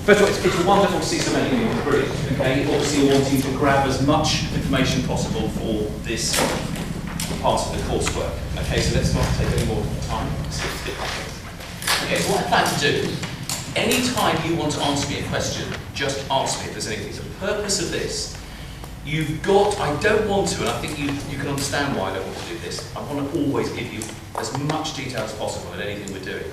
First of all, it's wonderful to see so many people. Brilliant. Okay, obviously you're wanting to grab as much information possible for this part of the coursework. Okay, so let's not take any more time. Okay, so what I plan to do, any time you want to ask me a question, just ask me if there's anything. The purpose of this, you've got, I don't want to, and I think you can understand why I don't want to do this. I want to always give you as much detail as possible in anything we're doing.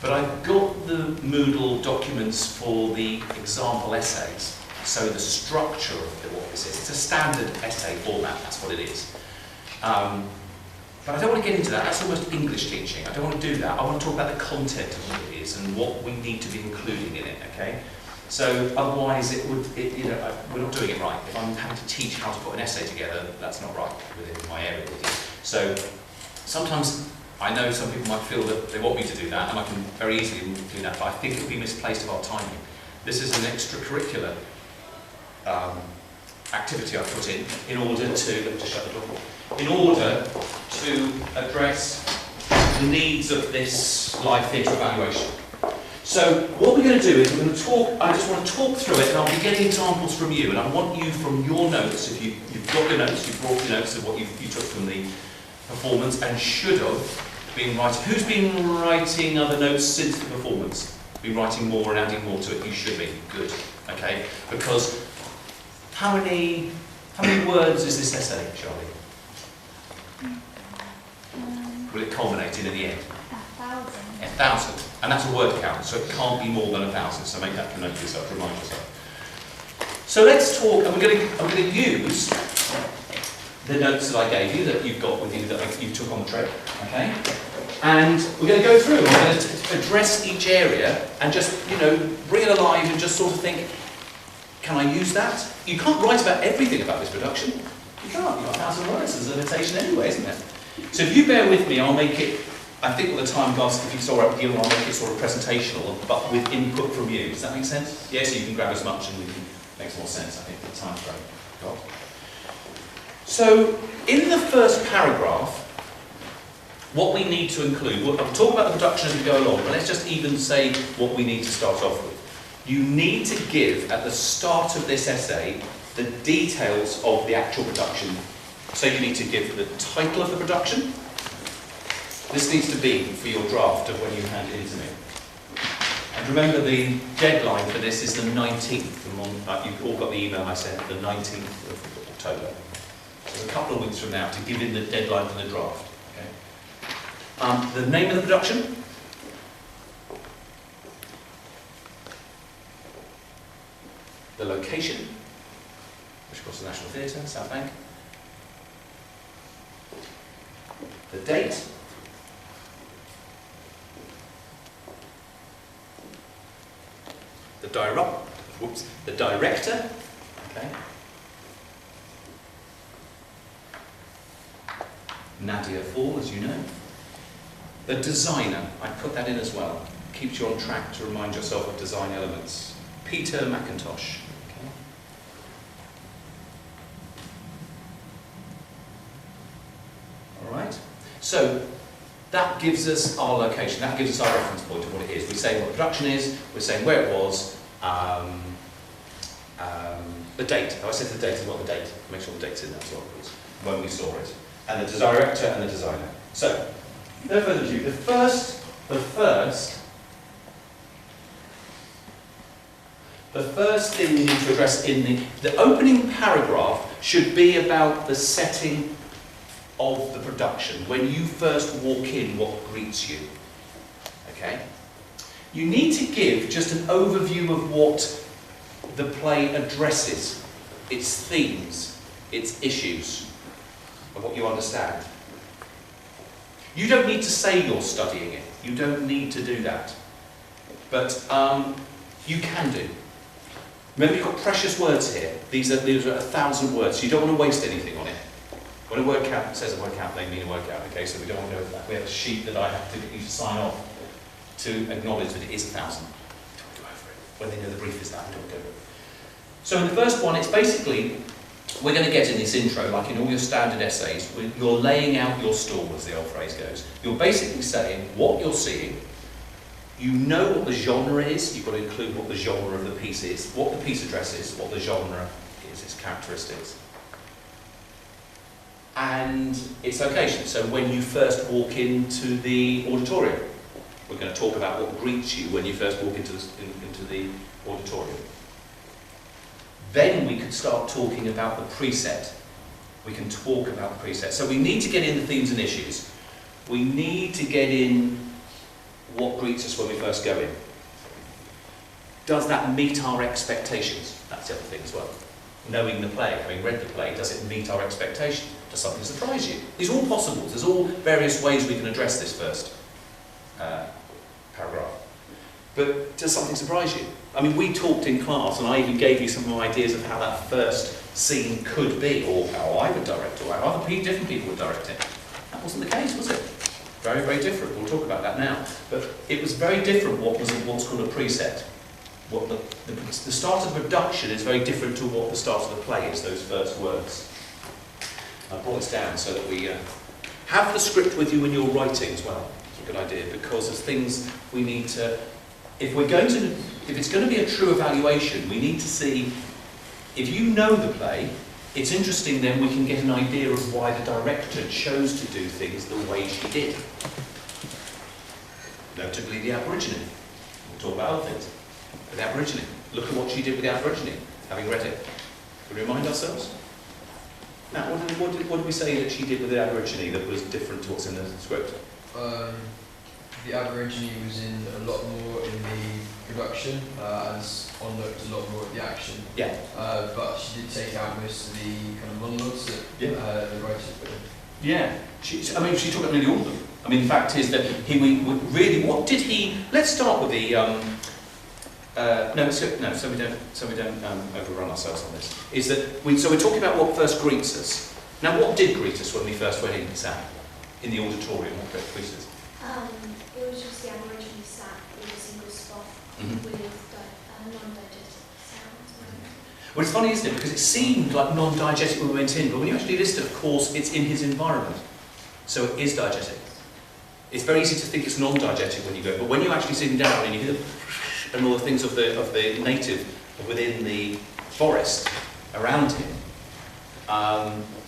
But I've got the Moodle documents for the example essays, so the structure of what this is. It's a standard essay format, that's what it is. But I don't want to get into that, that's almost English teaching. I don't want to do that. I want to talk about the content of what it is and what we need to be including in it, okay? So otherwise we're not doing it right. If I'm having to teach how to put an essay together, that's not right within my area. So sometimes I know some people might feel that they want me to do that, and I can very easily do that, but I think it would be misplaced of our timing. This is an extracurricular activity I've put in order to, let me just shut the door, in order to address the needs of this live theatre evaluation. So what we're going to do is we're going to talk, I just want to talk through it, and I'll be getting examples from you, and I want you from your notes, if you've got your notes, you've brought your notes of what you took from the performance and should have been writing. Who's been writing other notes since the performance? Been writing more and adding more to it? You should be. Good. Okay. Because how many words is this essay, Charlie? Will it culminate in the end? 1,000. 1,000. And that's a word count, so it can't be more than 1,000. So make that note to yourself, remind yourself. So let's talk, and I'm going to use the notes that I gave you, that you've got with you, that you took on the trip, okay? And we're going to go through, we're going to address each area and just, bring it alive and just sort of think, can I use that? You can't write about everything about this production. You can't, you've got 1,000 words, there's a limitation anyway, isn't there? So if you bear with me, I'll make it, I think with the time, guys, if you saw it, I'll make it sort of presentational, but with input from you. Does that make sense? Yes, you can grab as much and we can make more sense, I think, the time's great. God. So, in the first paragraph, what we need to include, I'll talk about the production as we go along, but let's just even say what we need to start off with. You need to give, at the start of this essay, the details of the actual production. So you need to give the title of the production. This needs to be for your draft of when you hand it in to me. And remember, the deadline for this is the 19th. You've all got the email I sent, the 19th of October. There's a couple of weeks from now to give in the deadline for the draft. Okay. The name of the production. The location, which of course is the National Theatre, South Bank. The date. The director. Okay. Nadia Fall, as you know. The designer, I put that in as well. Keeps you on track to remind yourself of design elements. Peter McIntosh. Okay. All right. So that gives us our location. That gives us our reference point of what it is. We say what the production is. We're saying where it was. The date. I said the date is what the date. Make sure the date's in there as well, please. When we saw it. And the director and the designer. So, no further ado, the first thing we need to address in the opening paragraph should be about the setting of the production. When you first walk in, what greets you. Okay? You need to give just an overview of what the play addresses, its themes, its issues, of what you understand. You don't need to say you're studying it. You don't need to do that. But you can do. Remember, you've got precious words here. These are 1,000 words. So you don't want to waste anything on it. When a word count says a word count, they mean a word count. Okay, so we don't want to go over that. We have a sheet that I have to get you to sign off to acknowledge that it is 1,000. Don't go over it. When they know the brief is that, don't go over it. So in the first one, it's basically, we're going to get in this intro, like in all your standard essays, you're laying out your stall, as the old phrase goes. You're basically saying what you're seeing, You know what the genre is, you've got to include what the genre of the piece is, what the piece address is, what the genre is, its characteristics, and its location. So when you first walk into the auditorium, we're going to talk about what greets you when you first walk into the auditorium. Then we can start talking about the preset. We can talk about the preset. So we need to get in the themes and issues. We need to get in what greets us when we first go in. Does that meet our expectations? That's the other thing as well. Knowing the play, having read the play, does it meet our expectation? Does something surprise you? These are all possible. There's all various ways we can address this first paragraph. But does something surprise you? I mean, we talked in class, and I even gave you some ideas of how that first scene could be, or how I would direct, or how other different people would direct it. That wasn't the case, was it? Very, very different. We'll talk about that now. But it was very different what was what's called a preset. What the start of the production is very different to what the start of the play is, those first words. I brought this down so that we have the script with you when you're writing as well. It's a good idea, because there's things we need to... If it's going to be a true evaluation, we need to see, if you know the play, it's interesting then we can get an idea of why the director chose to do things the way she did. Notably the Aborigine. We'll talk about other things. But the Aborigine. Look at what she did with the Aborigine, having read it. Can we remind ourselves? Now, what did we say that she did with the Aborigine that was different to what's in the script? The Aborigine was in a lot more in the production, as on looked a lot more at the action. Yeah. But she did take out most of the kind of monologues that the writers put in. Yeah. She took out nearly all of them. I mean, the fact is that what did he? Let's start with the. So we don't overrun ourselves on this. Is that we're talking about what first greets us. Now, what did greet us when we first went in, Sam, in the auditorium? What greeted us? It was just the Aborigine sat in a single spot with non-digested sounds. Well, it's funny, isn't it? Because it seemed like non-diegetic when we went in, but when you actually listen, of course, it's in his environment. So it is diegetic. It's very easy to think it's non-diegetic when you go, but when you actually sit down and you hear and all the things of the native within the forest around him,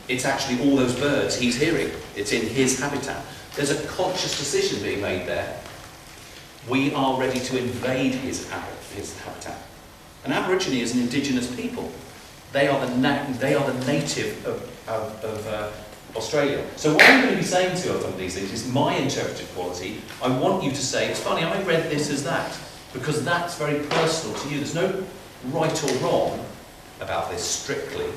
it's actually all those birds he's hearing. It's in his habitat. There's a conscious decision being made there. We are ready to invade his habitat. An Aborigine is an indigenous people. They are the native of Australia. So what I'm going to be saying to you on these things is my interpretive quality. I want you to say, it's funny, I read this as that, because that's very personal to you. There's no right or wrong about this strictly.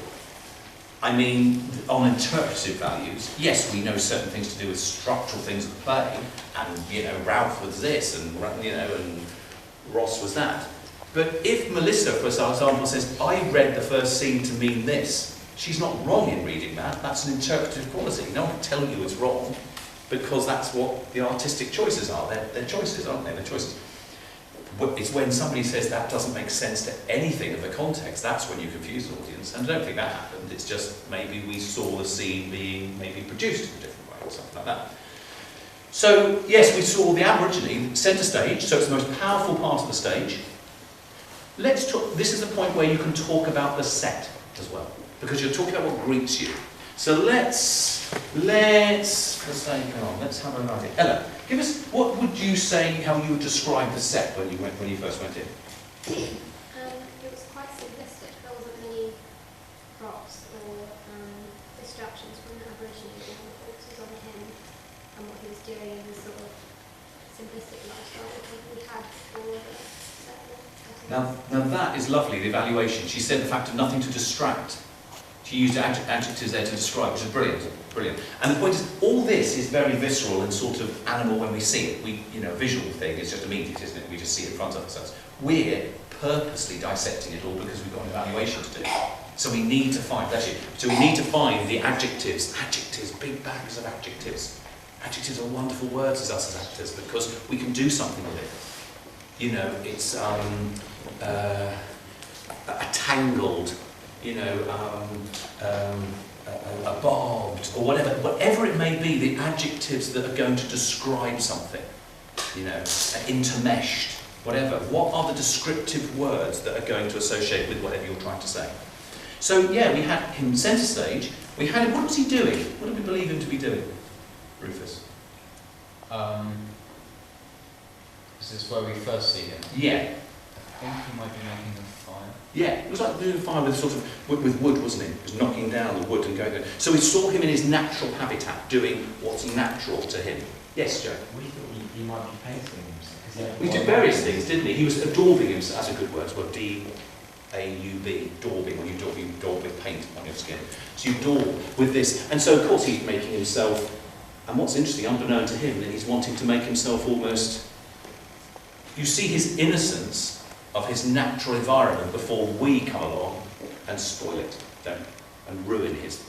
I mean, on interpretive values, yes, we know certain things to do with structural things of the play, and Ralph was this, and and Ross was that. But if Melissa, for example, says, I read the first scene to mean this, she's not wrong in reading that. That's an interpretive quality. No one can tell you it's wrong, because that's what the artistic choices are. They're choices, aren't they? They're choices. It's when somebody says that doesn't make sense to anything of the context, that's when you confuse the audience. And I don't think that happened. It's just maybe we saw the scene being maybe produced in a different way or something like that. So, yes, we saw the Aborigine centre stage, so it's the most powerful part of the stage. Let's talk, this is the point where you can talk about the set as well, because you're talking about what greets you. So let's have an idea. Ella, give us, what would you say, how you would describe the set when you first went in? It was quite simplistic. There wasn't many props or distractions from the Aborigine. It was on him and what he was doing and the sort of simplistic lifestyle that we had for the set. Now that is lovely, the evaluation. She said the fact of nothing to distract. She used adjectives there to describe, which is brilliant, brilliant. And the point is, all this is very visceral and sort of animal when we see it. A visual thing is just immediate, isn't it? We just see it in front of ourselves. We're purposely dissecting it all because we've got an evaluation to do. So we need to find, the adjectives, big bags of adjectives. Adjectives are wonderful words as us as actors because we can do something with it. It's a tangled, a barbed, or whatever it may be, the adjectives that are going to describe something. you know, intermeshed, whatever. What are the descriptive words that are going to associate with whatever you're trying to say? So yeah, we had him centre stage. We had him, what was he doing? What did we believe him to be doing, Rufus? Is this where we first see him? Yeah. I think he might be making a fire. Yeah, it was like doing a fire with sort of with wood, wasn't it? It was knocking down the wood and going. So we saw him in his natural habitat, doing what's natural to him. Yes, Joe. We thought he might be painting himself. We did various things, didn't he? He was daubing himself. That's a good word. It's well, D-A-U-B, daubing. When you daub with paint on your skin. So you daub with this, and so of course he's making himself. And what's interesting, unbeknown to him, that he's wanting to make himself almost. You see his innocence of his natural environment before we come along and spoil it, don't we? And ruin his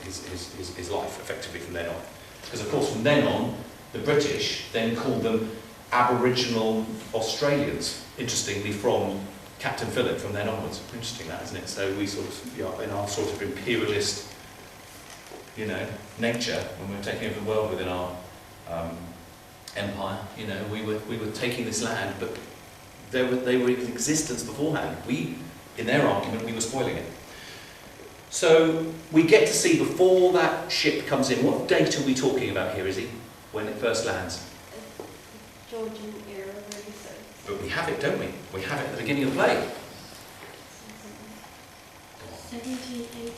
life effectively from then on. Because of course from then on, the British then called them Aboriginal Australians, interestingly from Captain Phillip from then onwards. Interesting that, isn't it? So we sort of, in our sort of imperialist, you know, nature, when we were taking over the world within our empire, you know, we were taking this land, but they were in existence beforehand. In their argument, we were spoiling it. So we get to see before that ship comes in, what date are we talking about here, Izzy, when it first lands? Georgian era, really so. But we have it, don't we? We have it at the beginning of the play. 1780.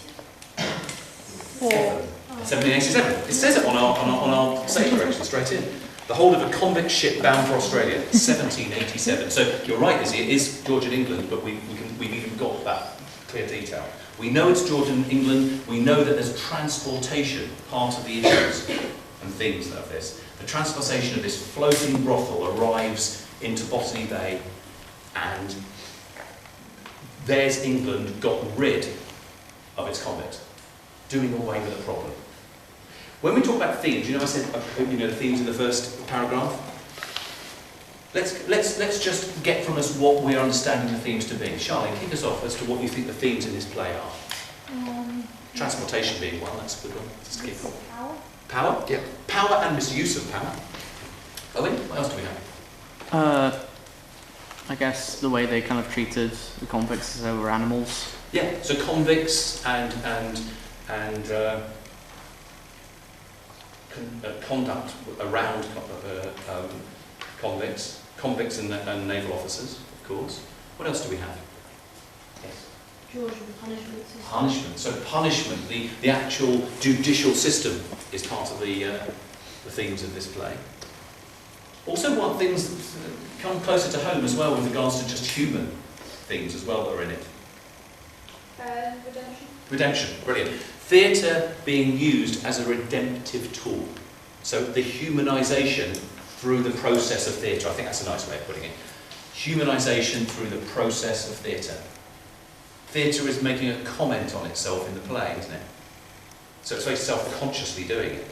1787. It says it on our stage direction straight in. The whole of a convict ship bound for Australia, 1787. So you're right, Izzy, it is Georgian England, but we've even got that clear detail. We know it's Georgian England. We know that there's transportation, part of the issues and themes of this. The transportation of this floating brothel arrives into Botany Bay, and there's England got rid of its convict, doing away with the problem. When we talk about themes, you know I said the themes in the first paragraph. Let's just get from us what we're understanding the themes to be. Charlene, kick us off as to what you think the themes in this play are. Transportation being one, that's a good one. Just keep on. Power. Power? Yeah. Power and misuse of power. Owen, what else do we have? I guess the way they kind of treated the convicts as though they were animals. Yeah, so convicts and conduct around convicts and naval officers, of course. What else do we have? Yes. Georgian punishment system. Punishment. So punishment, the actual judicial system is part of the themes of this play. Also, what things come closer to home as well with regards to just human themes as well that are in it. Redemption. Redemption, brilliant. Theatre being used as a redemptive tool. So the humanisation through the process of theatre. I think that's a nice way of putting it. Humanisation through the process of theatre. Theatre is making a comment on itself in the play, isn't it? So it's very self-consciously doing it.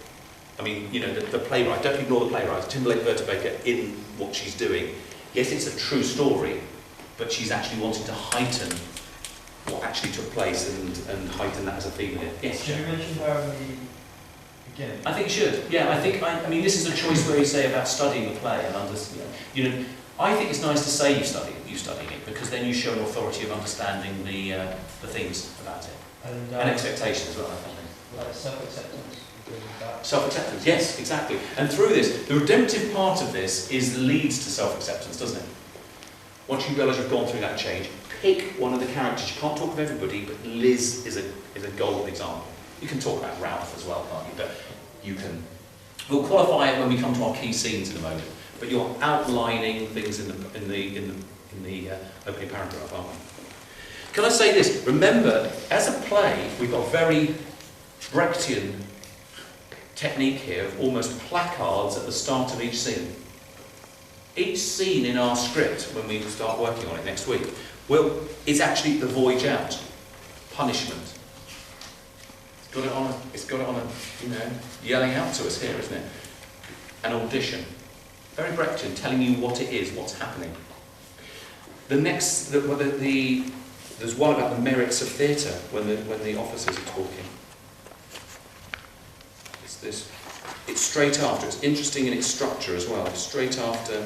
I mean, you know, the playwright, don't ignore the playwright, Timberlake Vertebaker in what she's doing. Yes, it's a true story, but she's actually wanting to heighten what actually took place and heighten that as a theme in it. Yes, Should you mention her in the beginning? I think you should. Yeah, I mean, this is a choice where you say about studying the play and I think it's nice to say you studying it because then you show an authority of understanding the themes about it and expectation as well. I think. Like self-acceptance. Self-acceptance, yes, exactly. And through this, the redemptive part of this leads to self-acceptance, doesn't it? Once you realise you've gone through that change, pick one of the characters. You can't talk of everybody, but Liz is a golden example. You can talk about Ralph as well, can't you? But you can. We'll qualify it when we come to our key scenes in a moment. But you're outlining things in the opening paragraph, aren't we? Can I say this? Remember, as a play, we've got very Brechtian technique here of almost placards at the start of each scene. Each scene in our script, when we start working on it next week, is actually the voyage out, punishment. It's got it on a, yelling out to us here, isn't it? An audition. Very Brechtian, telling you what it is, what's happening. There's one about the merits of theatre when the officers are talking. It's straight after. It's interesting in its structure as well. Straight after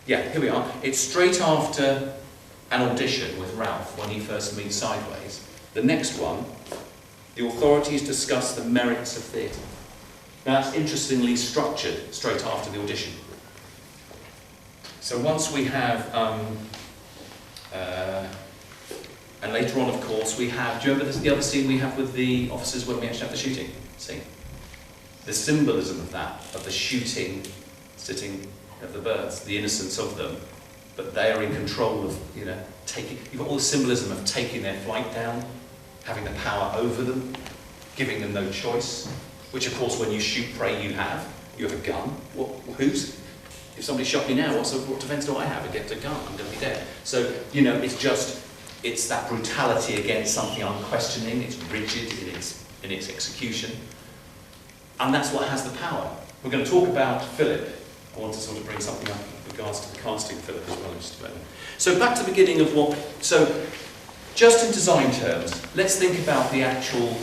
Yeah, here we are. It's straight after an audition with Ralph when he first meets Sideways. The next one, the authorities discuss the merits of theatre. Now that's interestingly structured straight after the audition. So once we have, and later on of course we have, do you remember the other scene we have with the officers when we actually have the shooting scene? The symbolism of that, of the shooting, sitting of the birds, the innocence of them, but they are in control of, you know, taking, you've got all the symbolism of taking their flight down, having the power over them, giving them no choice, which of course when you shoot prey you have a gun. If somebody shot me now, what defence do I have against a gun? I'm going to be dead. So, you know, it's that brutality against something unquestioning, it's rigid in its execution, and that's what has the power. We're going to talk about Philip. I want to sort of bring something up with regards to the casting of Philip as well in just a moment. So back to the beginning of so just in design terms, let's think about the actual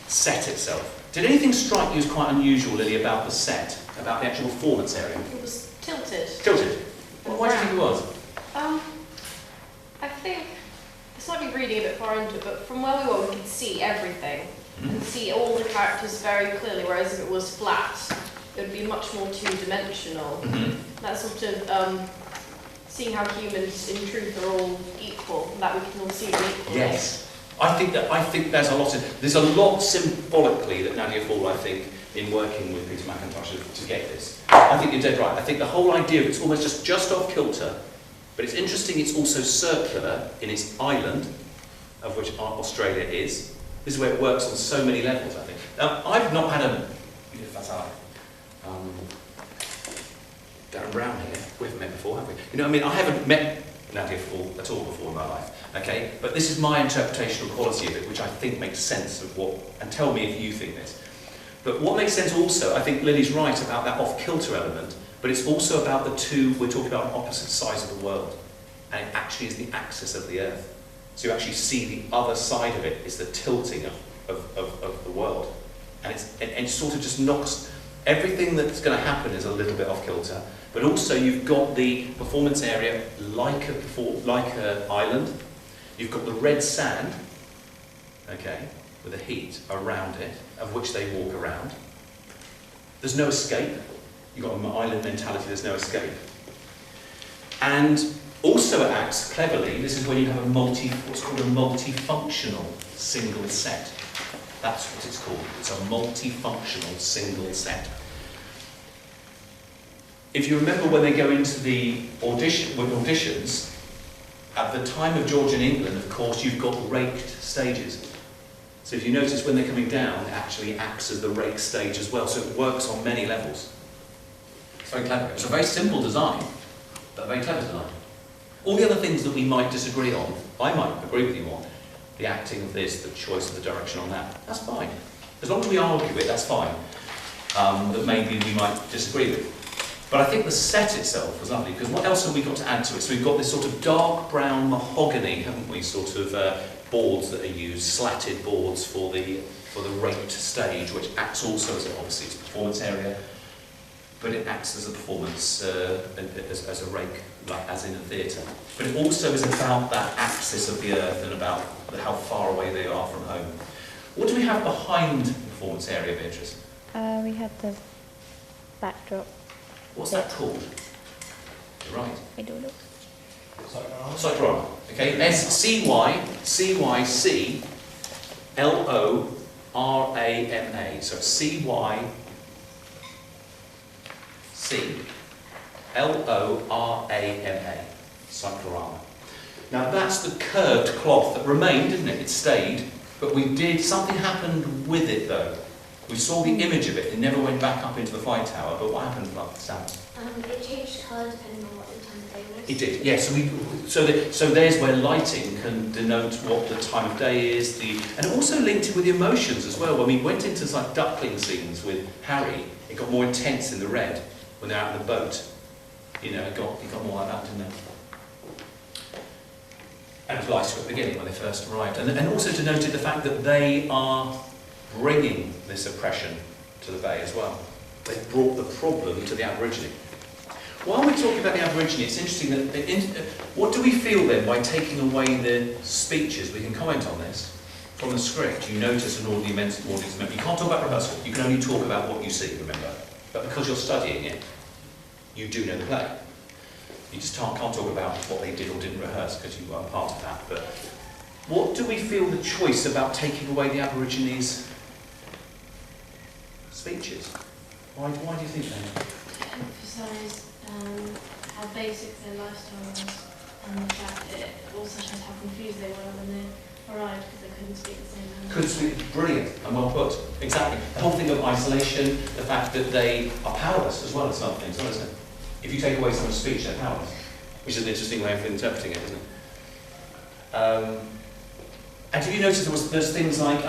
set itself. Did anything strike you as quite unusual, Lily, about the set, about the actual performance area? It was tilted. Tilted? Well, why do you think it was? I think, this might be reading a bit far into it, but from where we were we could see everything. We could see all the characters very clearly, whereas if it was flat, it would be much more two-dimensional. That sort of seeing how humans in truth are all equal, that we can all see them equally. Yes. I think there's a lot symbolically that Nadia Fall, I think, in working with Peter McIntosh to get this. I think you're dead right. I think the whole idea of it's almost just off kilter, but it's interesting it's also circular in its island, of which Australia is. This is where it works on so many levels, I think. Now, I've not had Darren Brown here. We haven't met before, have we? You know what I mean? I haven't met Nadia Fall at all before in my life, okay? But this is my interpretation of quality of it, which I think makes sense of what, and tell me if you think this. But what makes sense also, I think Lily's right about that off-kilter element, but it's also about the two, we're talking about opposite sides of the world, and it actually is the axis of the Earth. So you actually see the other side of it is the tilting of the world. And it sort of just knocks, everything that's going to happen is a little bit off kilter, but also you've got the performance area like an island. You've got the red sand, okay, with the heat around it, of which they walk around. There's no escape. You've got an island mentality, there's no escape. And also it acts cleverly, this is when you have what's called a multifunctional single set. That's what it's called. It's a multifunctional single set. If you remember when they go into the auditions, at the time of George in England, of course, you've got raked stages. So if you notice when they're coming down, it actually acts as the rake stage as well. So it works on many levels. It's very clever. It's a very simple design, but a very clever design. All the other things that we might disagree on, I might agree with you on. The acting of this, the choice of the direction on that, that's fine. As long as we argue it, that's fine. That maybe we might disagree with. But I think the set itself was lovely, because what else have we got to add to it? So we've got this sort of dark brown mahogany, haven't we, sort of boards that are used, slatted boards for the raked stage, which acts also as obviously it's a performance area, but it acts as a performance, as a rake, like as in a theatre. But it also is about that axis of the earth and about how far away they are from home. What do we have behind the performance area, Beatrice? We had the backdrop. What's that called? You're right. I don't know. Cyclorama. Okay, S-C-Y-C-L-O-R-A-M-A. So C-Y-C-L-O-R-A-M-A. Cyclorama. Now that's the curved cloth that remained, didn't it? It stayed, but something happened with it though. We saw the image of it, it never went back up into the flight tower, but what happened, Sam? It changed colour depending on what the time of day was. It did, yes. Yeah, so there's where lighting can denote what the time of day is, and it also linked it with the emotions as well. When we went into like duckling scenes with Harry, it got more intense in the red when they're out in the boat. You know, it got more like that, didn't it? And it was lighter at the beginning when they first arrived. And also denoted the fact that they are bringing this oppression to the Bay as well. They brought the problem to the Aborigine. while we're talking about the Aborigine, it's interesting that, what do we feel then by taking away the speeches? We can comment on this. From the script, you notice an audience member. You can't talk about rehearsal, you can only talk about what you see, remember. But because you're studying it, you do know the play. You just can't talk about what they did or didn't rehearse because you weren't part of that. But what do we feel the choice about taking away the Aborigines' speeches? Why do you think that? To emphasise how basic their lifestyle was, and the fact that it also shows how confused they were when they arrived because they couldn't speak the same language. Couldn't speak, brilliant and well put. Exactly. The whole thing of isolation, the fact that they are powerless as well as some things, isn't it? If you take away someone's speech, they're powerless, which is an interesting way of interpreting it, isn't it? And did you notice there's things like,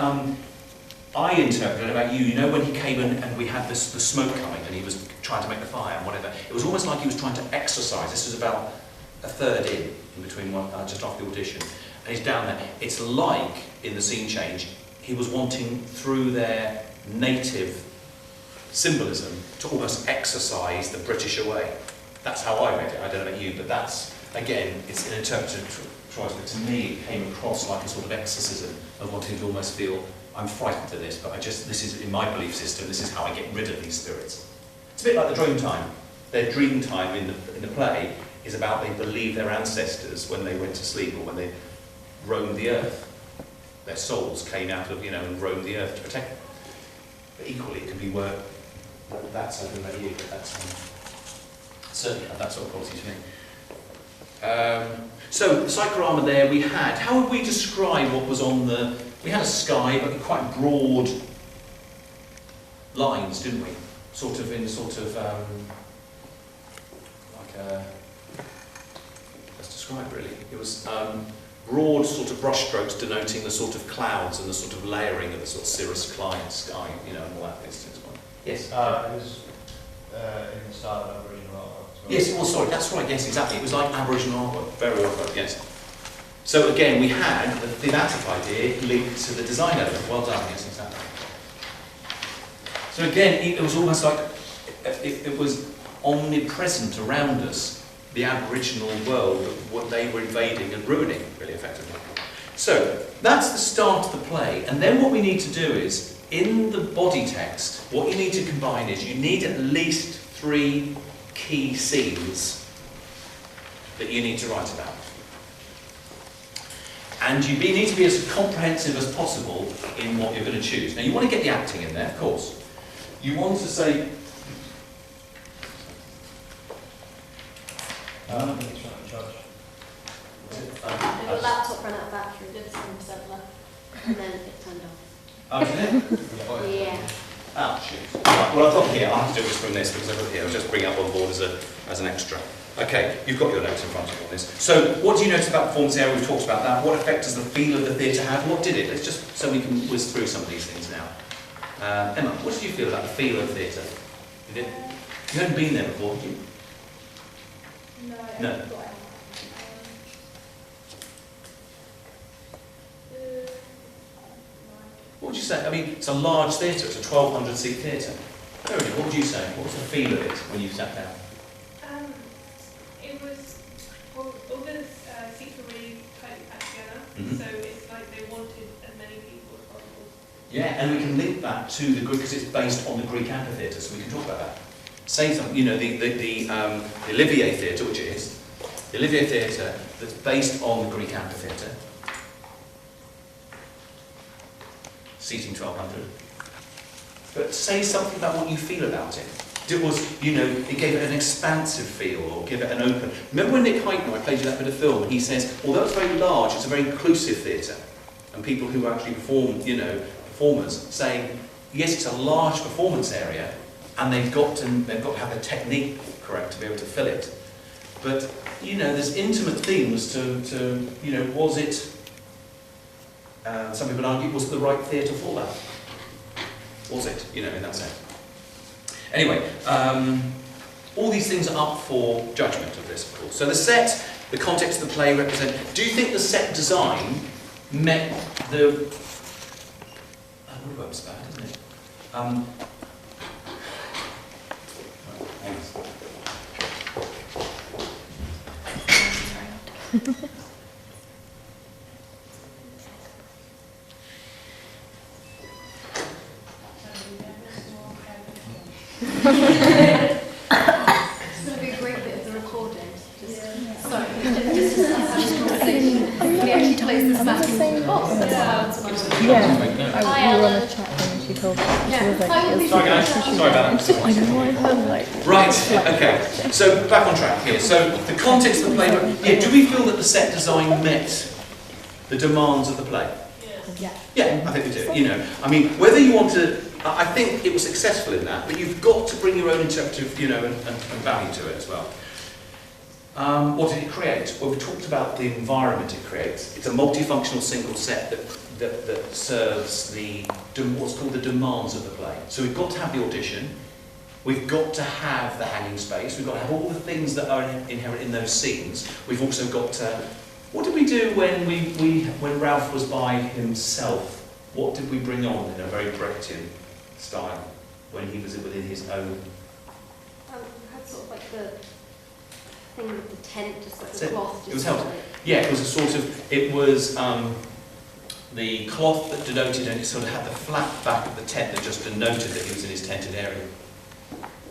I interpreted about you know, when he came in and we had the smoke coming and he was trying to make the fire and whatever, it was almost like he was trying to exercise. This was about a third in between just after the audition. And he's down there. It's like, in the scene change, he was wanting, through their native symbolism, to almost exercise the British away. That's how I read it. I don't know about you, but that's, again, it's an interpretive choice, but to me it came across like a sort of exorcism of wanting to almost feel, I'm frightened of this, but this is, in my belief system, this is how I get rid of these spirits. It's a bit like the dream time. Their dream time in the play is about they believe their ancestors, when they went to sleep or when they roamed the earth, their souls came out of, and roamed the earth to protect them. But equally, it could be where that's something about you, but that's certainly had that sort of quality to me. So, the cyclorama there we had. How would we describe what was on the... We had a sky, but quite broad lines, didn't we? Let's describe really. It was broad sort of brushstrokes denoting the sort of clouds and the sort of layering of the sort of cirrus client sky, and all that business. Yes? It was in the style of Aboriginal artwork as well. Yes, well, sorry, that's right, yes, exactly. It was like Aboriginal artwork, very well put, yes. So again, we had the thematic idea linked to the design element. Well done, yes, exactly. So again, it was almost like it was omnipresent around us, the Aboriginal world, what they were invading and ruining, really effectively. So, that's the start of the play. And then what we need to do is, in the body text, what you need to combine is, you need at least 3 key scenes that you need to write about. And you need to be as comprehensive as possible in what you're going to choose. Now, you want to get the acting in there, of course. You want to say... The laptop ran out of battery, did 7% left, and then it turned off. Oh, did it? Yeah. Oh, shoot. Right, well, I've got here. I'll have to do this from this because I've got here. I'll just bring it up on board as an extra. Okay, you've got your notes in front of you on this. So, what do you notice about performance area? We've talked about that. What effect does the feel of the theatre have? What did it? Let's just, so we can whiz through some of these things now. Emma, what did you feel about the feel of the theatre? You hadn't been there before, had you? No. What would you say? I mean, it's a large theatre. It's a 1,200 seat theatre. Verity, what would you say? What was the feel of it when you sat down? It was, all the seats were really tightly packed together, so it's like they wanted as many people as possible. Yeah, and we can link that to the Greek, because it's based on the Greek amphitheatre, so we can talk about that. Say something, the Olivier Theatre, which it is, the Olivier Theatre that's based on the Greek amphitheatre, seating 1,200. But say something about what you feel about it. It was, it gave it an expansive feel, or give it an open. Remember when Nick Hytner, I played you that bit of film, and he says, although it's very large, it's a very inclusive theatre. And people who actually perform, performers, saying, yes, it's a large performance area, and they've got to have the technique correct to be able to fill it. But, there's intimate themes to was it, some people argue, was it the right theatre for that? Was it, in that sense? Anyway, all these things are up for judgment of this, of course. So the set, the context of the play represent... Do you think the set design met the... It's bad, isn't it? It's going to be a great bit of the recording. Sorry, just as having a conversation. We actually close this back. Yeah, we were on a chat and she told me. She was like, Sorry guys, sorry about that. I know why I'm like. Right, okay, so back on track here. So the context of the play, yeah, do we feel that the set design met the demands of the play? Yeah, I think we do. You know, I mean, whether you want to, I think it was successful in that, but you've got to bring your own interpretive, you know, and value to it as well. What did it create? Well, we talked about the environment it creates. It's a multifunctional single set that serves the what's called the demands of the play. So we've got to have the audition, we've got to have the hanging space, we've got to have all the things that are inherent in those scenes. We've also got to, what did we do when Ralph was by himself? What did we bring on in a very Brechtian style when he was within his own? We had sort of like the thing with the tent, just like That's the it. cloth. It was helpful. Yeah, it was a sort of, it was the cloth that denoted, and it sort of had the flat back of the tent that just denoted that he was in his tented area.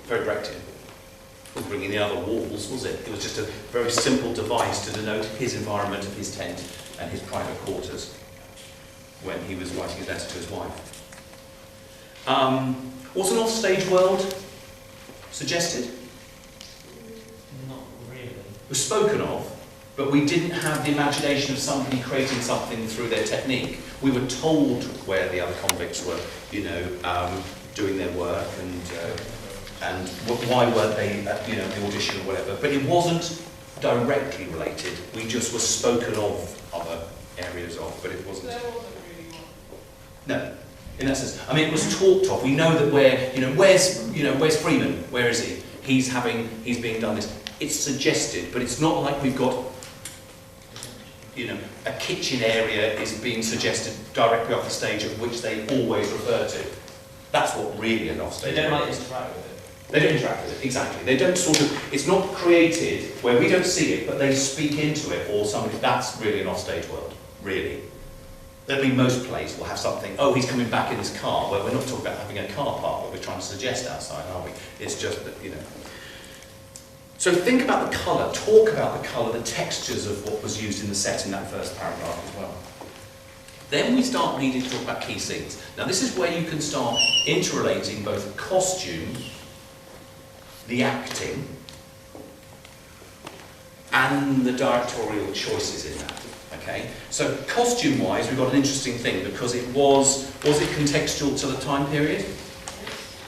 Very Brechtian. It wasn't bringing the other walls, was it? It was just a very simple device to denote his environment of his tent and his private quarters when he was writing his letter to his wife. Was an off-stage world suggested? Not really. It was spoken of, but we didn't have the imagination of somebody creating something through their technique. We were told where the other convicts were, you know, doing their work and why weren't they, you know, the audition or whatever. But it wasn't directly related. We just were spoken of other areas of, but it wasn't. There wasn't really one. No, in that sense. I mean, it was talked of. We know that where's Freeman? Where is he? He's being done this. It's suggested, but it's not like we've got, you know, a kitchen area is being suggested directly off the stage, of which they always refer to. That's what really an offstage. They don't like is. interact with it. They don't interact with it, exactly. They don't sort of, it's not created where we don't see it, but they speak into it, or somebody, that's really an offstage world, really. There'll be most plays will have something, oh, he's coming back in his car, where we're not talking about having a car park, what we're trying to suggest outside, are we? It's just that, you know. So think about the colour, talk about the colour, the textures of what was used in the set in that first paragraph as well. Then we start needing to talk about key scenes. Now this is where you can start interrelating both costume, the acting, and the directorial choices in that. Okay? So costume-wise, we've got an interesting thing because it was it contextual to the time period?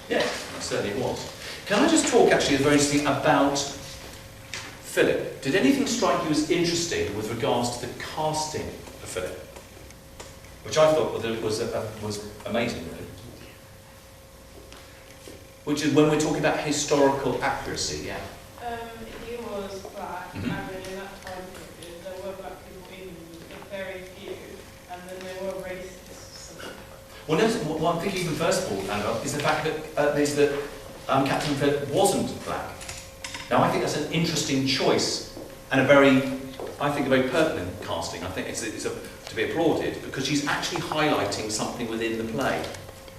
Yes, certainly it was. Can I just talk actually very interesting about Philip? Did anything strike you as interesting with regards to the casting of Philip? Which I thought was amazing, really. Which is when we're talking about historical accuracy, yeah. He was black, Mhm. and then in that time period there were black people in England, but very few, and then there were racists. Well, notice, what I'm thinking even first of all, Annabelle, is the fact that Captain Philip wasn't black. Now, I think that's an interesting choice and a very pertinent casting. I think it's to be applauded because she's actually highlighting something within the play.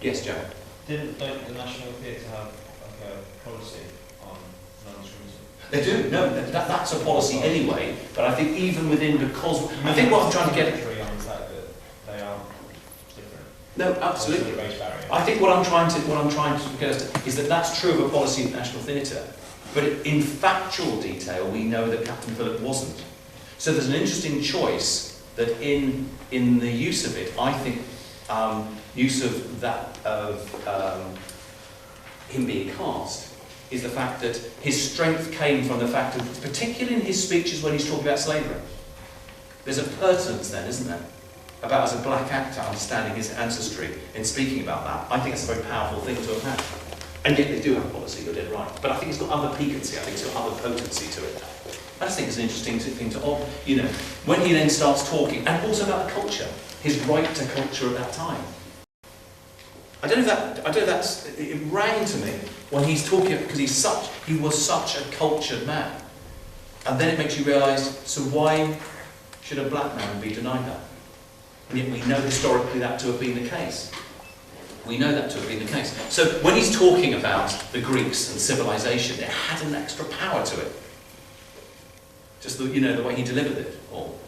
Yes, Joe? Don't the National Theatre have like a policy on non-discrimination? They do. No, that's a policy anyway. But I think even within, because I think what I'm trying to get at. On the fact that they are different. No, absolutely. The race barrier. I think what I'm trying to get at is that that's true of a policy of National Theatre. But in factual detail, we know that Captain Philip wasn't. So there's an interesting choice that in the use of it, I think use of that him being cast is the fact that his strength came from the fact of, particularly in his speeches when he's talking about slavery. There's a pertinence then, isn't there, about as a black actor understanding his ancestry and speaking about that. I think it's a very powerful thing to have had. And yet they do have policy, you're dead right. But I think it's got other piquancy, I think it's got other potency to it. I just think it's an interesting thing to, you know, when he then starts talking, and also about the culture, his right to culture at that time. I don't know if that's, it rang to me when he's talking, because he was such a cultured man. And then it makes you realise, so why should a black man be denied that? And yet we know historically that to have been the case. We know that to have been the case. So when he's talking about the Greeks and civilization, it had an extra power to it. Just the, the way he delivered it all.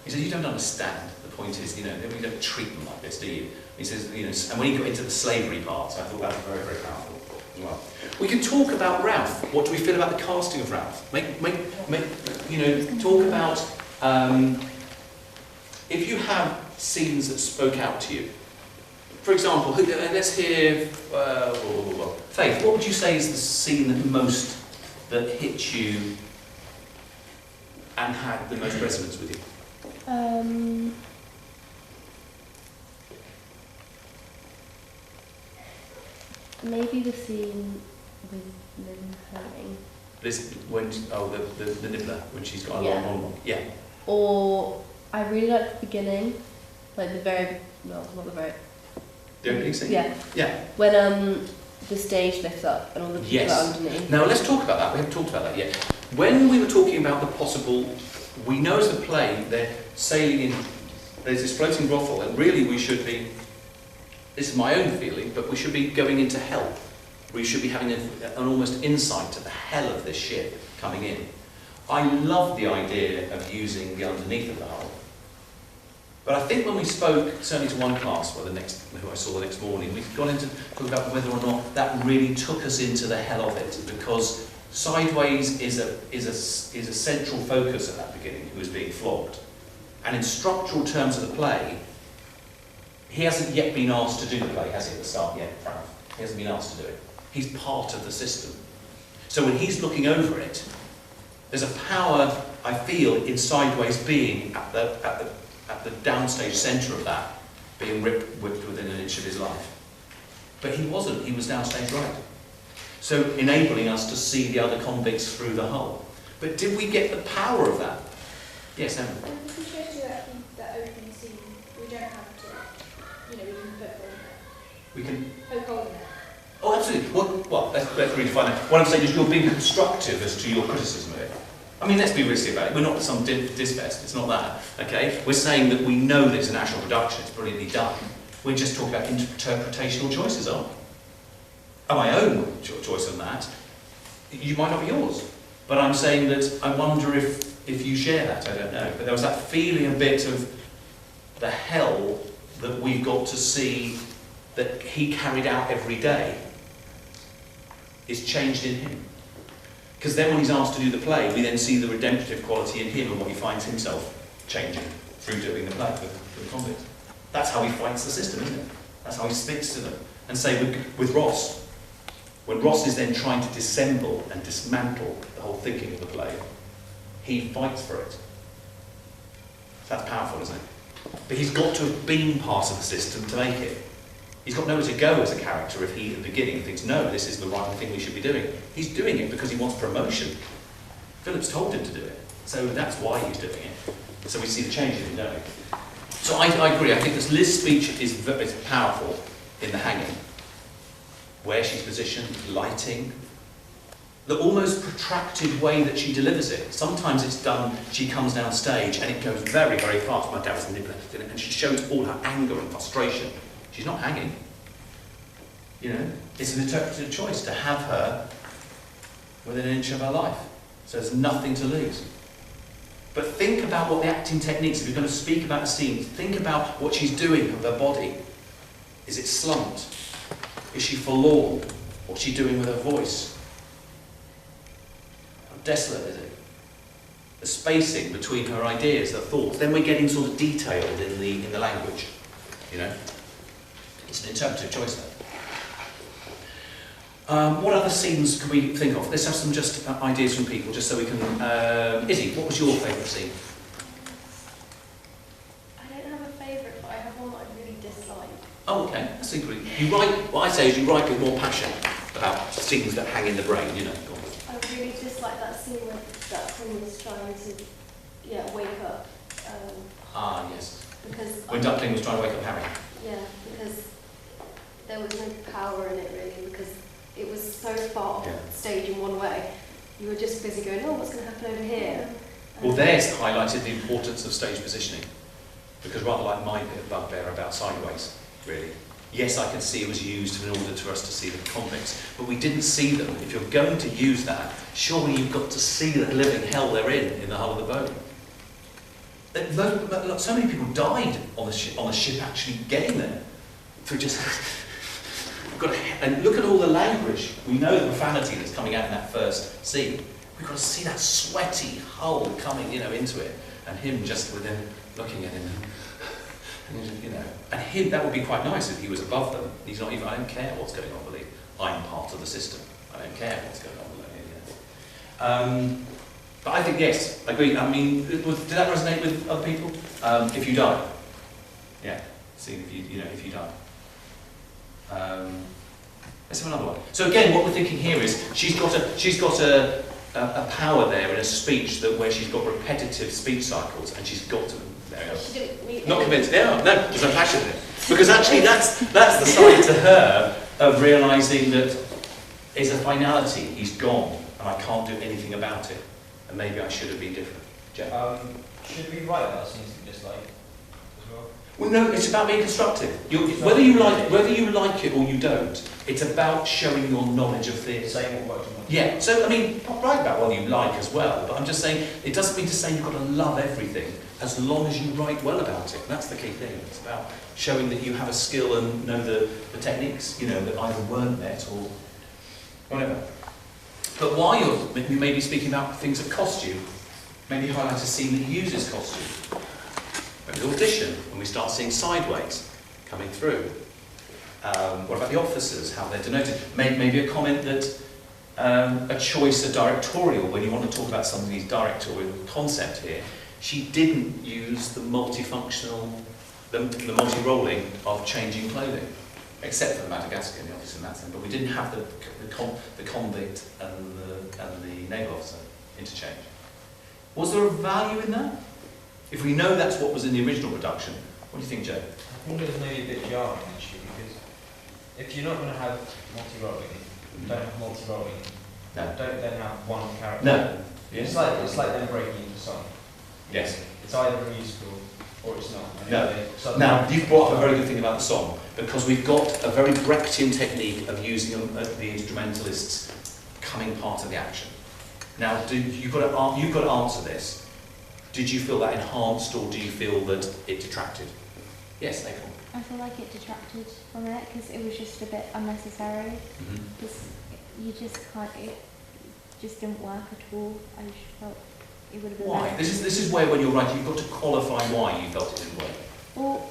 He said, you don't understand. The point is, you don't treat them like this, do you? He says, and when he got into the slavery parts, I thought that was very, very powerful as well. We can talk about Ralph. What do we feel about the casting of Ralph? Talk about, if you have scenes that spoke out to you. For example, let's hear, Faith, what would you say is the scene that hit you and had the most resonance with you? Maybe the scene with Lynn Herring. The nibbler, when she's got a long one. Yeah. Or, I really like the beginning, like the very, no, not the very... The opening scene? Yeah. Yeah. When the stage lifts up and all the people are underneath. Now let's talk about that. We haven't talked about that yet. When we were talking about the possible, we know as a play they're sailing in, there's this floating brothel, and really we should be, this is my own feeling, but we should be going into hell. We should be having an almost insight to the hell of this ship coming in. I love the idea of using the underneath of the hull. But I think when we spoke, certainly to one class, who I saw the next morning, we got into talking about whether or not that really took us into the hell of it, because Sideways is a central focus at that beginning, who is being flogged. And in structural terms of the play, he hasn't yet been asked to do the play, has he, at the start yet, Frank? He hasn't been asked to do it. He's part of the system. So when he's looking over it, there's a power, I feel, in Sideways being at the downstage centre of that, being whipped within an inch of his life. But he wasn't, he was downstage right. So enabling us to see the other convicts through the hull. But did we get the power of that? Yes, Emma? If we show you that opening scene, we don't have to, we can put on it. We can... Poke hole in it. Oh, absolutely. Well, let's really find out. What I'm saying is you're being constructive as to your criticism of it. I mean, let's be realistic about it. We're not some disfest. It's not that. Okay? We're saying that we know that it's a national production. It's brilliantly done. We're just talking about interpretational choices, aren't we? And my own choice on that, you might not be yours. But I'm saying that I wonder if you share that. I don't know. But there was that feeling a bit of the hell that we've got to see that he carried out every day is changed in him. Because then when he's asked to do the play, we then see the redemptive quality in him and what he finds himself changing through doing the play for the convicts. That's how he fights the system, isn't it? That's how he speaks to them. And say with Ross, when Ross is then trying to dissemble and dismantle the whole thinking of the play, he fights for it. That's powerful, isn't it? But he's got to have been part of the system to make it. He's got nowhere to go as a character if he, at the beginning, thinks, no, this is the right thing we should be doing. He's doing it because he wants promotion. Philip's told him to do it, so that's why he's doing it. So we see the change in him, don't we? So I agree. I think this Liz's speech is powerful in the hanging. Where she's positioned, lighting, the almost protracted way that she delivers it. Sometimes it's done, she comes down stage and it goes very, very fast. My dad was a nibbler, and she shows all her anger and frustration. She's not hanging. It's an interpretive choice to have her within an inch of her life. So there's nothing to lose. But think about what the acting techniques, if you're going to speak about a scene, think about what she's doing with her body. Is it slumped? Is she forlorn? What's she doing with her voice? How desolate is it? The spacing between her ideas, her thoughts. Then we're getting sort of detailed in the language. It's an interpretive choice then. What other scenes can we think of? Let's have some just ideas from people, just so we can... Izzy, what was your favourite scene? I don't have a favourite, but I have one that I really dislike. Oh, okay. That's equally... What I say is you write with more passion about scenes that hang in the brain, I really dislike that scene where that woman's trying to, wake up. Yes. Because... When Duckling was trying to wake up Harry. Yeah, because there was no power in it really, because it was so far off Yeah. stage in one way. You were just busy going, oh, what's going to happen over here? Well, there's highlighted the importance of stage positioning, because rather like my bugbear about sideways, really. Yes, I can see it was used in order for us to see the convicts, but we didn't see them. If you're going to use that, surely you've got to see the living hell they're in the hull of the boat. So many people died on the ship actually getting there. For just, we've got to, and look at all the language. We know the profanity that's coming out in that first scene. We've got to see that sweaty hull coming, into it, and him just with him looking at him. And him, that would be quite nice if he was above them. He's not even, I don't care what's going on, believe. I'm part of the system. I don't care what's going on, believe. But I think, yes, I agree. I mean, did that resonate with other people? If you die. Yeah, see, if you die. Let's have another one. So again, what we're thinking here is, she's got a power there in a speech where she's got repetitive speech cycles, and she's got to. Not convinced. No, because I'm passionate. Because actually, that's the side to her of realising that is a finality. He's gone, and I can't do anything about it. And maybe I should have been different. Jeff? Should we write about scenes that we dislike as well? Well, no. It's about being constructive. Whether you like it or you don't, it's about showing your knowledge of theatre. Saying what works and what. Yeah. So I mean, not write about what you like as well. But I'm just saying it doesn't mean to say you've got to love everything. As long as you write well about it. That's the key thing. It's about showing that you have a skill and know the techniques, that either weren't met or whatever. But while you may be speaking about things that cost you, maybe highlight a scene that uses costume. Maybe the audition, when we start seeing sideways coming through. What about the officers, how they're denoted? Maybe a comment that a choice, a directorial, when you want to talk about somebody's directorial concept here, she didn't use the multifunctional, the multi-rolling of changing clothing, except for the Madagascar in the office in that sense. But we didn't have the convict and the naval officer interchange. Was there a value in that? If we know that's what was in the original production, what do you think, Joe? I think it was maybe a bit jarring actually, because if you're not going to have multi-rolling, don't have multi-rolling. No. Don't then have one character. No. It's like them breaking into song. Yes. It's either a musical or it's not. No. Now, you've brought up a very good thing about the song, because we've got a very Brechtian technique of using the instrumentalists coming part of the action. Now, you've got to answer this. Did you feel that enhanced, or do you feel that it detracted? Yes, Nicole. I feel like it detracted from it because it was just a bit unnecessary. You just can't. It just didn't work at all. I just felt it would have been. Why? better. This is where, when you're right, you've got to qualify why you felt it didn't work. Well,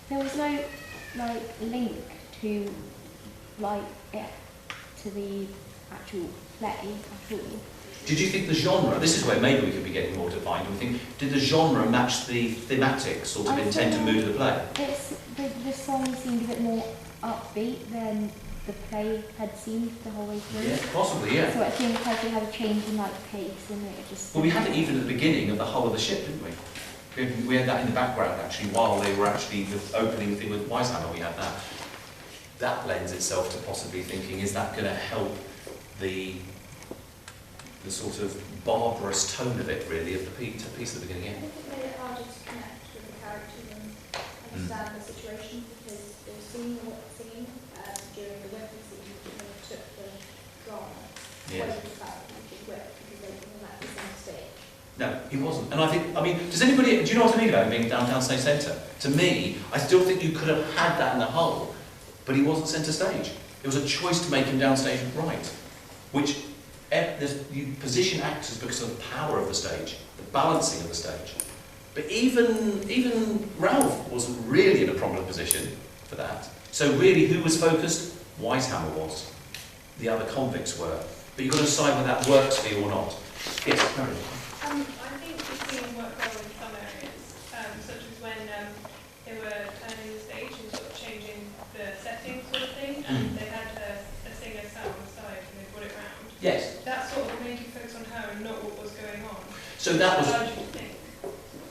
there was no link to it to the actual play at all. Did you think the genre, this is where maybe we could be getting more defined, do we think, did the genre match the thematic sort of intent and mood of the play? The song seemed a bit more upbeat than the play had seemed the whole way through. Yeah, possibly, yeah. So I think like we had a change in pace and it just... Well, we had it even at the beginning of the hull of the ship, didn't we? We had that in the background actually, while they were actually the opening thing with Weishammer, we had that. That lends itself to possibly thinking, is that going to help the sort of barbarous tone of it, really, of the piece at the beginning? I think it made it harder to connect with the characters and understand the situation, because they were singing what they were singing during the weapon scene, and they took the drama away from the fact that he could whip, because they were at the same stage. No, he wasn't. And I mean, does anybody, do you know what I mean about him being downtown stage centre? To me, I still think you could have had that in the hull, but he wasn't centre stage. It was a choice to make him downstage right, which you position actors because of the power of the stage, the balancing of the stage. But even Ralph wasn't really in a prominent position for that. So really, who was focused? Weishammer was. The other convicts were. But you've got to decide whether that works for you or not. Yes, Mary. I think the scene worked well in some areas, such as when they were turning the stage and sort of changing the setting sort of thing, and they had a singer sat on the side and they brought it round. Yes. That sort of made you focus on her and not what was going on. So that was... How do you think?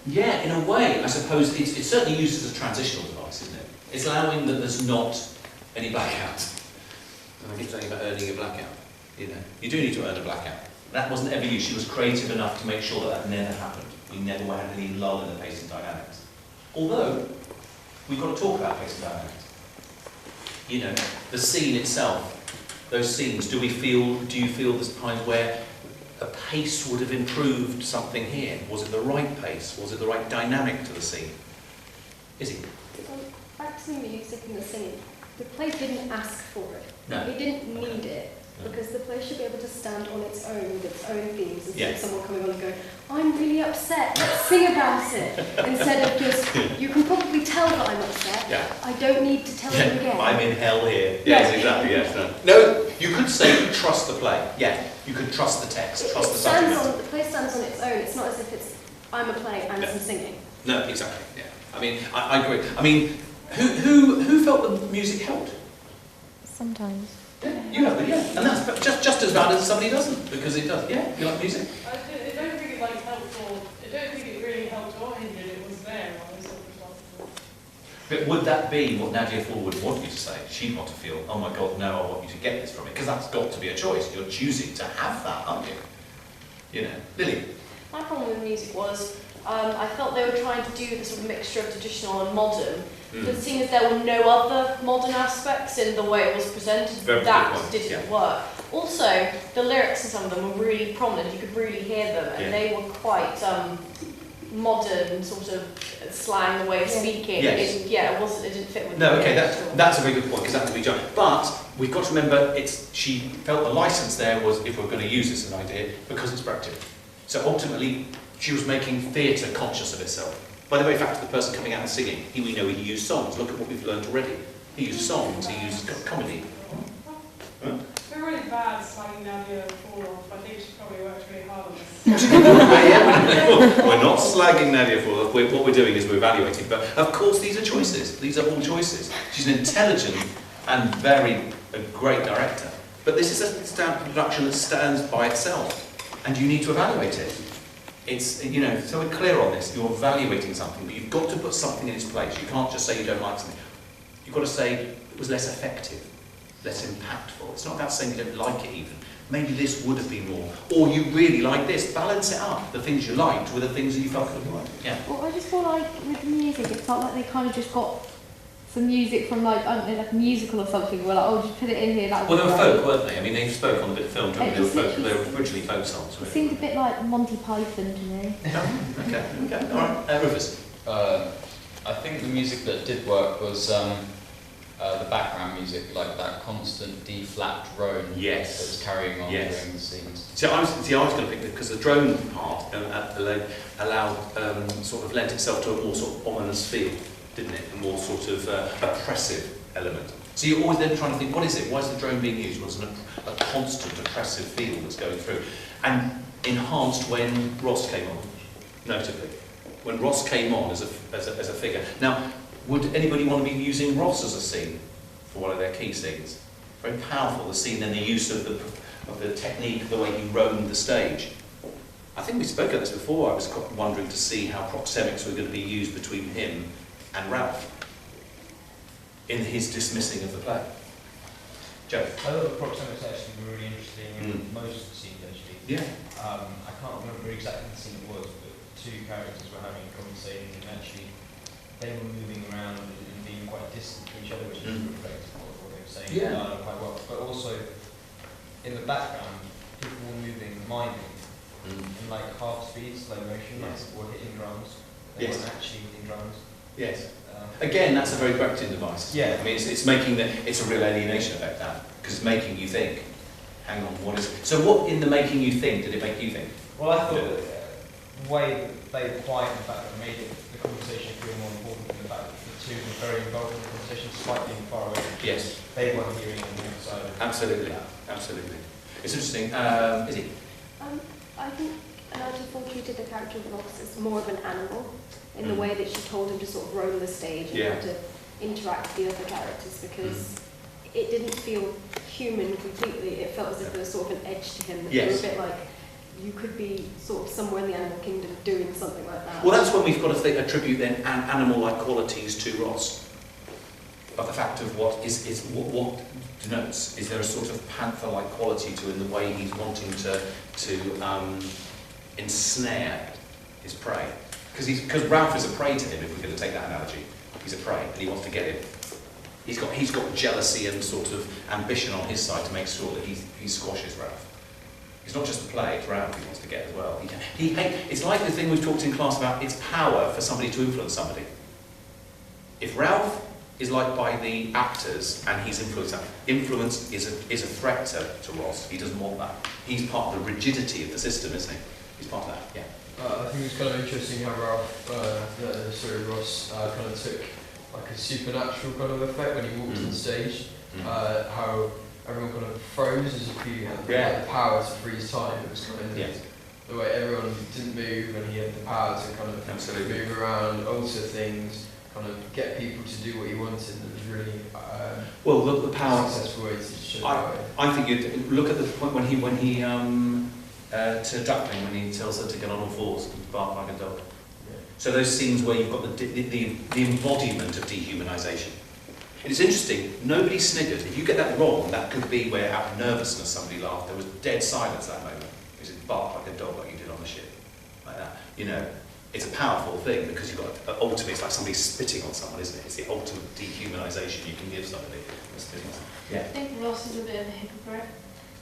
Yeah, in a way, I suppose it's certainly used as a transitional device, isn't it? It's allowing that there's not any blackout. And I keep saying about earning a blackout. You do need to earn a blackout. That wasn't ever used. She was creative enough to make sure that that never happened. We never had any lull in the pacing dynamics. Although, we've got to talk about pacing dynamics. You know, the scene itself, those scenes, do you feel there's times where a pace would have improved something here? Was it the right pace? Was it the right dynamic to the scene? Is it? Back to the music and the singing. The play didn't ask for it. No. It didn't need it. Because the play should be able to stand on its own with its own themes instead of someone coming on and going, I'm really upset, let's sing about it. Instead of just, you can probably tell that I'm upset. Yeah. I don't need to tell you again. I'm in hell here. Yes, exactly, yes. No, you could say trust the play. Yeah, you could trust the text, trust the subject. The play stands on its own. It's not as if it's, I'm a play and some singing. No, exactly, yeah. I mean, I agree. I mean, who felt the music helped? Sometimes. Yeah, you have it, yeah. And that's just as bad as somebody doesn't, because it does. Yeah, you like music? I don't think it like helped or I don't think it really helped or hindered. It was there. I was sort of responsible. But would that be what Nadia Ford would want you to say? She'd want to feel, oh my God, no, I want you to get this from it. Because that's got to be a choice. You're choosing to have that, aren't you? You know. Lily? My problem with music was I felt they were trying to do this sort of mixture of traditional and modern. But seeing as there were no other modern aspects in the way it was presented, that didn't work. Also, the lyrics in some of them were really prominent. You could really hear them, and they were quite modern, sort of slang, the way of speaking. Yes. It didn't fit with. No, okay, that's a very good point, because that could be done. But we've got to remember, she felt the license there was, if we're going to use this as an idea, because it's practical. So ultimately, she was making theatre conscious of itself. By the way, in fact, the person coming out and singing, we know he used songs. Look at what we've learned already. He used songs, he used comedy. Huh? We're really bad at slagging Nadia Ford off. I think she probably worked really hard on this. We're not slagging Nadia Ford off. What we're doing is we're evaluating. But of course, these are choices. These are all choices. She's an intelligent and a great director. But this is a production that stands by itself. And you need to evaluate it. It's, you know, so we're clear on this. You're evaluating something, but you've got to put something in its place. You can't just say you don't like something. You've got to say it was less effective, less impactful. It's not about saying you don't like it even. Maybe this would have been more. Or you really like this. Balance it up. The things you liked with the things that you felt could work. Yeah. Well, I just feel like with the music, it felt like they kind of just got some music from like, I don't know, like a musical or something. We're like, oh, just put it in here. That Well, they were folk, weren't they? I mean, they spoke on the bit of film, didn't they? They were originally folk songs. It seemed a bit like Monty Python to me. Okay, all right. Rivers. I think the music that did work was the background music, like that constant D-flat drone that was carrying on during the scenes. See, I was going to pick because the drone part allowed sort of lent itself to a more sort of ominous feel, didn't it? A more sort of oppressive element. So you're always then trying to think, what is it? Why is the drone being used? What's a constant oppressive feel that's going through? And enhanced when Ross came on, notably. When Ross came on as a figure. Now, would anybody want to be using Ross as a scene for one of their key scenes? Very powerful, the scene and the use of the technique, the way he roamed the stage. I think we spoke about this before. I was wondering to see how proxemics were going to be used between him and Ralph in his dismissing of the play. Joe? I thought the proxemics actually were really interesting in most of the scenes, actually. Yeah. I can't remember exactly the scene it was, but two characters were having a conversation and actually they were moving around and being quite distant to each other, which is reflective of what they were saying quite well. But also, in the background, people were moving, miming, in like half speed, slow motion, or hitting drums. They weren't actually hitting drums. Yes. Again, that's a very Brechtian device. Yeah. I mean, it's making it's a real alienation effect, that, because it's making you think, hang on, what is it? So what in the making you think did it make you think? Well, I thought the way that they were quiet, in fact, that made the conversation feel more important than the fact that the two were very involved in the conversation, despite being far away. Yes. They weren't hearing on the other side. Absolutely. Absolutely. It's interesting. Izzy? I think Alton Ford treated the character of Ross as more of an animal in the way that she told him to sort of roam the stage and how to interact with the other characters, because it didn't feel human completely. It felt as if there was sort of an edge to him. That they were a bit like, you could be sort of somewhere in the animal kingdom doing something like that. Well, that's when we've got to attribute then animal-like qualities to Ross. but the fact of what denotes, is there a sort of panther-like quality to in the way he's wanting to ensnare his prey? Because Ralph is a prey to him, if we're going to take that analogy. He's a prey, and he wants to get him. He's got jealousy and sort of ambition on his side to make sure that he squashes Ralph. It's not just the play, it's Ralph he wants to get as well. It's like the thing we've talked in class about, it's power for somebody to influence somebody. If Ralph is liked by the actors and he's influenced, influence is a threat to Ross. He doesn't want that. He's part of the rigidity of the system, isn't he? He's part of that, yeah. I think it's kind of interesting how Ralph, Ross kind of took like a supernatural kind of effect when he walked on stage. How everyone kind of froze as if he had the power to freeze time. It was kind of the way everyone didn't move, and he had the power to kind of move around, alter things, kind of get people to do what he wanted. It was really the power. Successful way to show I think you look at the point when he to Duckling when he tells her to get on all fours and bark like a dog. Yeah. So those scenes where you've got the embodiment of dehumanisation. And it's interesting, nobody sniggered. If you get that wrong, that could be where out of nervousness somebody laughed. There was dead silence at that moment. He said, bark like a dog like you did on the ship. Like that. You know, it's a powerful thing because you've got, ultimately it's like somebody spitting on someone, isn't it? It's the ultimate dehumanisation you can give somebody. Yeah. I think Ross is a bit of a hypocrite.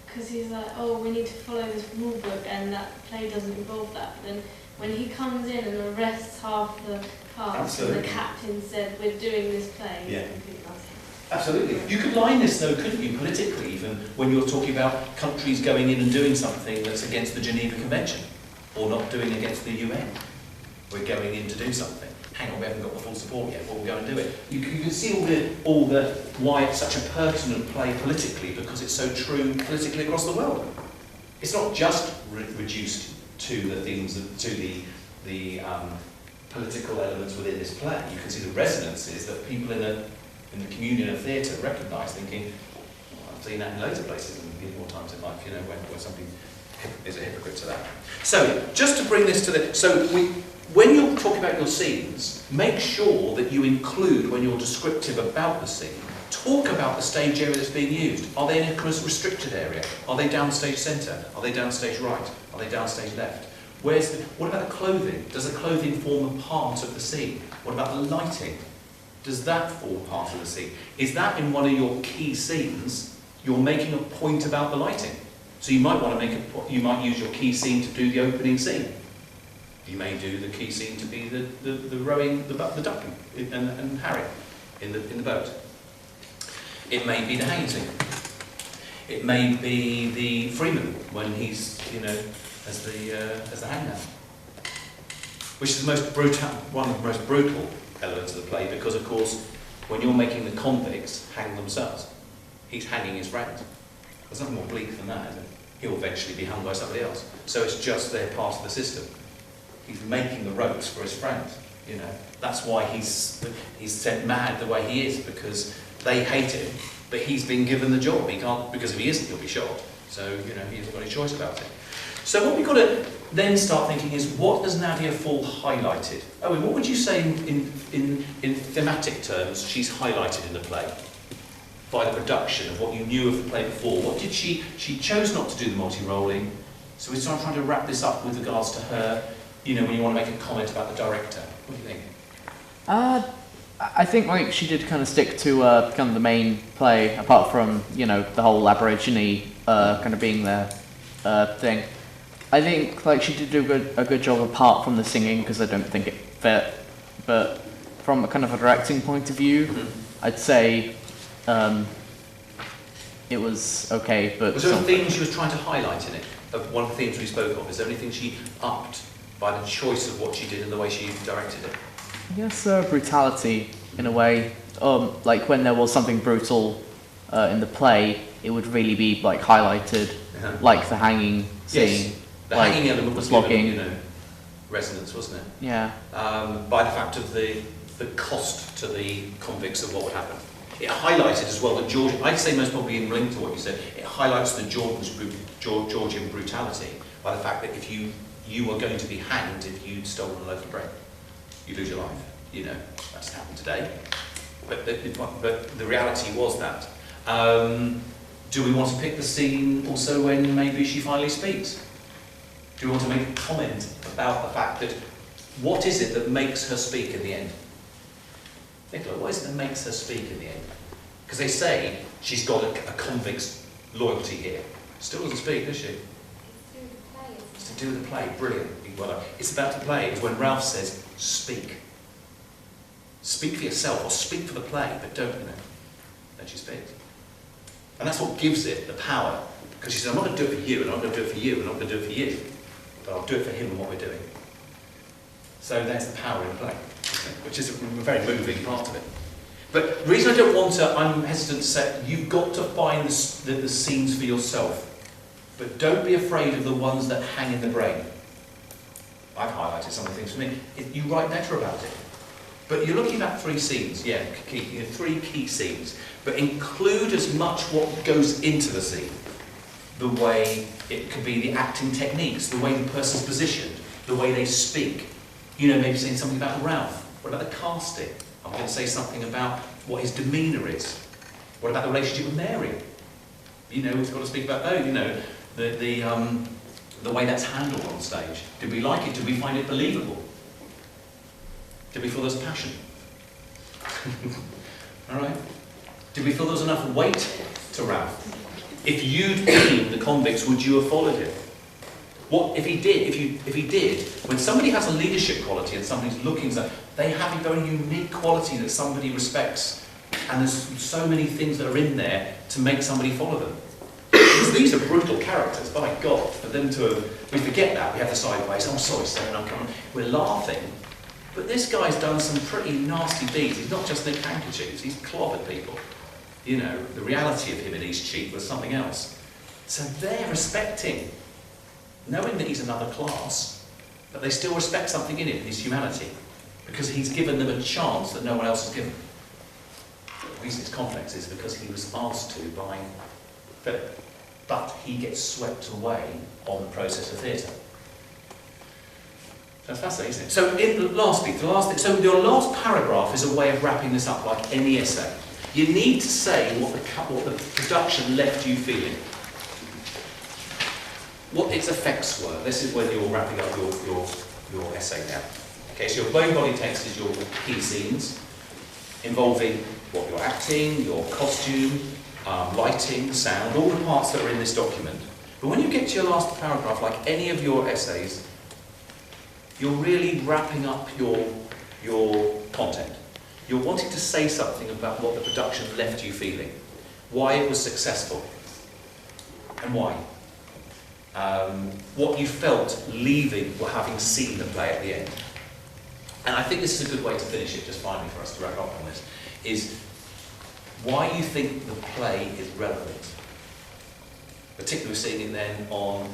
Because he's like, oh, we need to follow this rule book, and that play doesn't involve that. But then when he comes in and arrests half the cast, and the captain said, we're doing this play, yeah. That's Absolutely. You could line this though, couldn't you, politically even, when you're talking about countries going in and doing something that's against the Geneva Convention, or not doing against the UN. We're going in to do something. Hang on, we haven't got the full support yet, we'll go and do it. You can see all the why it's such a pertinent play politically, because it's so true politically across the world. It's not just reduced to the things, to the political elements within this play. You can see the resonances that people in the communion of theatre recognise, thinking, well, I've seen that in loads of places and more times in life, you know, where somebody is a hypocrite to that. So, just to bring this to when you're talking about your scenes, make sure that you include, when you're descriptive about the scene, talk about the stage area that's being used. Are they in a restricted area? Are they downstage centre? Are they downstage right? Are they downstage left? What about the clothing? Does the clothing form a part of the scene? What about the lighting? Does that form part of the scene? Is that in one of your key scenes, you're making a point about the lighting? So you might want to you might use your key scene to do the opening scene. You may do the key scene to be the rowing, the ducking, and Harry in the boat. It may be the hanging scene. It may be the Freeman when he's, as the hangman, which is the most brutal, one of the most brutal elements of the play, because of course, when you're making the convicts hang themselves, he's hanging his friend. There's nothing more bleak than that, is it? He'll eventually be hung by somebody else. So it's just they're part of the system. He's making the ropes for his friends, That's why he's sent mad the way he is, because they hate him, but he's been given the job. He can't, because if he isn't, he'll be shot. So, he hasn't got any choice about it. So what we've got to then start thinking is, what has Nadia Fall highlighted? Owen, what would you say in thematic terms she's highlighted in the play? By the production of what you knew of the play before. What did she chose not to do the multi-rolling. So we're trying to wrap this up with regards to her, when you want to make a comment about the director. What do you think? I think she did kind of stick to kind of the main play, apart from, the whole Aborigine kind of being their thing. I think she did do a good job apart from the singing, because I don't think it fit. But from a kind of a directing point of view, I'd say it was okay. But was there a theme she was trying to highlight in it? Of one of the themes we spoke of, is there anything she upped by the choice of what she did and the way she directed it? I guess brutality, in a way. Like when there was something brutal in the play, it would really be highlighted, like the hanging scene. Yes, the hanging element was given, resonance, wasn't it? Yeah. By the fact of the cost to the convicts of what would happen. It highlighted as well that I'd say most probably in link to what you said, it highlights the Georgian brutality by the fact that if you were going to be hanged if you'd stolen a loaf of bread. You'd lose your life. That's happened today. But the reality was that. Do we want to pick the scene also when maybe she finally speaks? Do we want to make a comment about the fact that what is it that makes her speak in the end? Nicola, what is it that makes her speak in the end? Because they say she's got a convict's loyalty here. Still doesn't speak, does she? It's to do with the play. Brilliant. Well, it's about the play. It's when Ralph says, speak. Speak for yourself, or speak for the play, but don't, Then she speaks. And that's what gives it the power. Because she says, I'm not going to do it for you, and I'm not going to do it for you, and I'm not going to do it for you. But I'll do it for him and what we're doing. So there's the power in play, which is a very moving part of it. But the reason I don't want to, I'm hesitant to say, you've got to find the scenes for yourself. But don't be afraid of the ones that hang in the brain. I've highlighted some of the things for me. You write better about it. But you're looking at 3 scenes, 3 key scenes. But include as much what goes into the scene. The way it could be the acting techniques, the way the person's positioned, the way they speak. Maybe saying something about Ralph. What about the casting? I'm going to say something about what his demeanour is. What about the relationship with Mary? We've got to speak about the way that's handled on stage. Did we like it? Did we find it believable? Did we feel there was passion? All right. Did we feel there was enough weight to Ralph? If you'd been the convicts, would you have followed him? What if he did? If he did, when somebody has a leadership quality and somebody's looking, they have a very unique quality that somebody respects, and there's so many things that are in there to make somebody follow them. Because these are brutal characters, by God, for them to have, we forget that, we have the sideways, I'm sorry, sir, I'm coming. We're laughing, but this guy's done some pretty nasty deeds. He's not just nicked handkerchiefs, he's clobbered people. The reality of him in East Cheap was something else. So they're respecting, knowing that he's another class, but they still respect something in him, his humanity, because he's given them a chance that no one else has given. The reason it's complex is because he was asked to by Philip, but he gets swept away on the process of theatre. That's fascinating, isn't it? So in the last bit, so your last paragraph is a way of wrapping this up like any essay. You need to say what the production left you feeling. What its effects were. This is when you're wrapping up your essay now. Okay, so your main body text is your key scenes, involving what you're acting, your costume, lighting, sound, all the parts that are in this document. But when you get to your last paragraph, like any of your essays, you're really wrapping up your content. You're wanting to say something about what the production left you feeling, why it was successful, and why. What you felt leaving or having seen the play at the end. And I think this is a good way to finish it, just finally for us to wrap up on this, is why you think the play is relevant. Particularly seeing it then on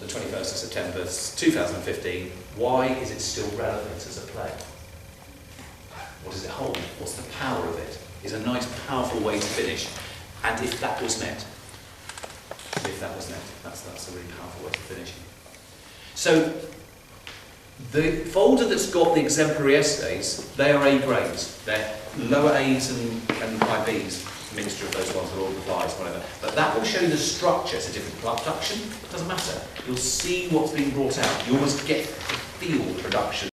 the 21st of September 2015, why is it still relevant as a play? What does it hold? What's the power of it? Is a nice, powerful way to finish. And if that was met, that's a really powerful way to finish. So, the folder that's got the exemplary essays, they are A grades. They're lower A's and high B's, mixture of those ones, or all applies, whatever. But that will show you the structure. It's a different production. It doesn't matter. You'll see what's being brought out. You almost get the feel of production.